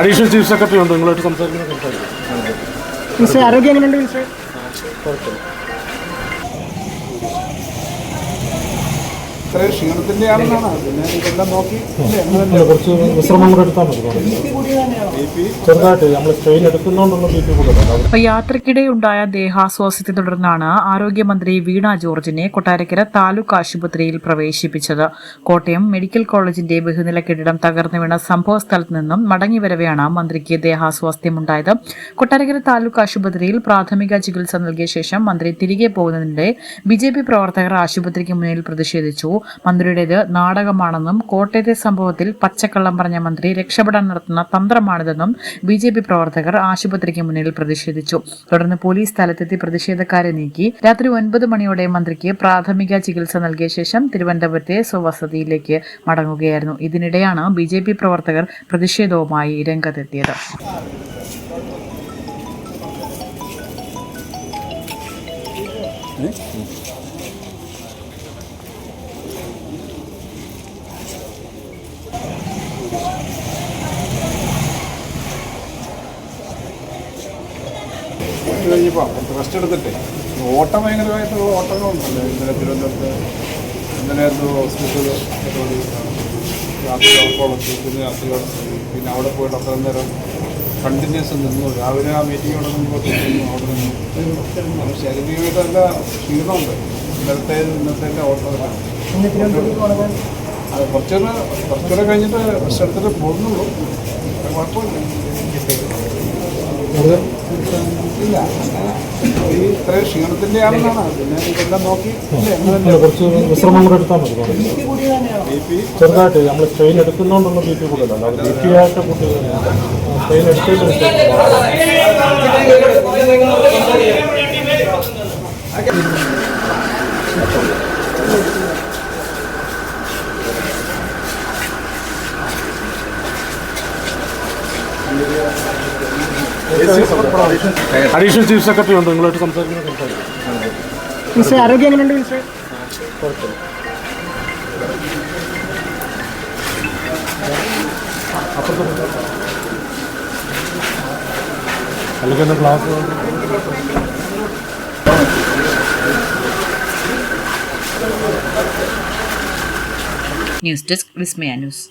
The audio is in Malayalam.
അഡീഷണൽ ചീഫ് സെക്രട്ടറി ഉണ്ട്, നിങ്ങളായിട്ട് സംസാരിക്കുന്നത്. ആരോഗ്യം എങ്ങനെയുണ്ട് മിനിസ്റ്റർ? ഇത്രയും ക്ഷീണത്തിൻ്റെ ആണെന്നാണ്. പിന്നെ ഇതെല്ലാം നോക്കി കുറച്ച് വിശ്രമം കൂടെ എടുത്താൽ മതി. ചെറുതായിട്ട് നമ്മൾ സ്ട്രെയിൻ എടുക്കുന്നതുകൊണ്ടുള്ള ബി പി കൂടുതലാണ്. യാത്രക്കിടെ ഉണ്ടായ ദേഹാസ്വാസ്ഥ്യത്തെ തുടർന്നാണ് ആരോഗ്യമന്ത്രി വീണ ജോർജിനെ കൊട്ടാരക്കര താലൂക്ക് ആശുപത്രിയിൽ പ്രവേശിപ്പിച്ചത്. കോട്ടയം മെഡിക്കൽ കോളേജിന്റെ ബഹുനില കെട്ടിടം തകർന്നു വീണ സംഭവ സ്ഥലത്ത് നിന്നും മടങ്ങിവരവെയാണ് മന്ത്രിക്ക് ദേഹാസ്വാസ്ഥ്യമുണ്ടായത്. കൊട്ടാരക്കര താലൂക്ക് ആശുപത്രിയിൽ പ്രാഥമിക ചികിത്സ നൽകിയ ശേഷം മന്ത്രി തിരികെ പോകുന്നതിനിടെ BJP പ്രവർത്തകർ ആശുപത്രിക്ക് മുന്നിൽ പ്രതിഷേധിച്ചു. മന്ത്രിയുടേത് നാടകമാണെന്നും കോട്ടയത്തെ സംഭവത്തിൽ പച്ചക്കള്ളം പറഞ്ഞ മന്ത്രി രക്ഷപ്പെടാൻ നടത്തുന്ന തന്ത്രമാണിതെന്നും BJP പ്രവർത്തകർ ആശുപത്രിക്ക് മുന്നിൽ പ്രതിഷേധിച്ചു. തുടർന്ന് പോലീസ് സ്ഥലത്തെത്തി പ്രതിഷേധക്കാരെ നീക്കി. രാത്രി 9 മണിയോടെ മന്ത്രിക്ക് പ്രാഥമിക ചികിത്സ നൽകിയ ശേഷം തിരുവനന്തപുരത്തെ സ്വവസതിയിലേക്ക് മടങ്ങുകയായിരുന്നു. ഇതിനിടെയാണ് BJP പ്രവർത്തകർ പ്രതിഷേധവുമായി രംഗത്തെത്തിയത്. കഴിഞ്ഞപ്പോൾ റെസ്റ്റ് എടുത്തിട്ടേ ഓട്ടം ഭയങ്കരമായിട്ടുള്ള ഓട്ടങ്ങളുണ്ടല്ലോ. ഇന്നലെ തിരുവനന്തപുരത്ത്, ഇന്നലെയായിരുന്നു ഹോസ്പിറ്റൽ പരിപാടി, രാത്രി ഉറക്കമുളച്ച്, പിന്നെ രാത്രി പിന്നെ അവിടെ പോയിട്ട് അത്രയും നേരം കണ്ടിന്യൂസ് നിന്നു. രാവിലെ ആ മീറ്റിംഗ് അവിടെ നിന്നു, അവിടെ നിന്നു. ശാരീരികമായിട്ട് നല്ല ക്ഷീണമുണ്ട്. ഇന്നത്തെ ഓട്ടം അത് കുറച്ചുകൂടെ കഴിഞ്ഞിട്ട് റെസ്റ്റ് എടുത്തിട്ട് പോകുന്നുള്ളൂ. കുഴപ്പമില്ല. ഇല്ല, ഈ ഇത്രയും ക്ഷീണത്തിൻ്റെ ആണെന്നാണ്. പിന്നെ ഇതെല്ലാം നോക്കി കുറച്ച് വിശ്രമം കൂടെ എടുത്താൽ മതി. ചെറുതായിട്ട് നമ്മൾ സ്ട്രെയിൻ എടുക്കുന്നതുകൊണ്ടുള്ള ബി പി കൂടുതലാണ്. അത് ബി പി ആയിട്ട് സ്ട്രെയിൻ എടുത്തിട്ട് അഡീഷണൽ ചീഫ് സെക്രട്ടറി ഉണ്ട്, നിങ്ങളായിട്ട് സംസാരിക്കുന്നത്. ആരോഗ്യം എങ്ങനെയുണ്ട് മിനിസ്റ്റർ? അല്ലെങ്കിൽ ക്ലാസ് ന്യൂസ് ഡെസ്ക് വിസ്മയ ന്യൂസ്.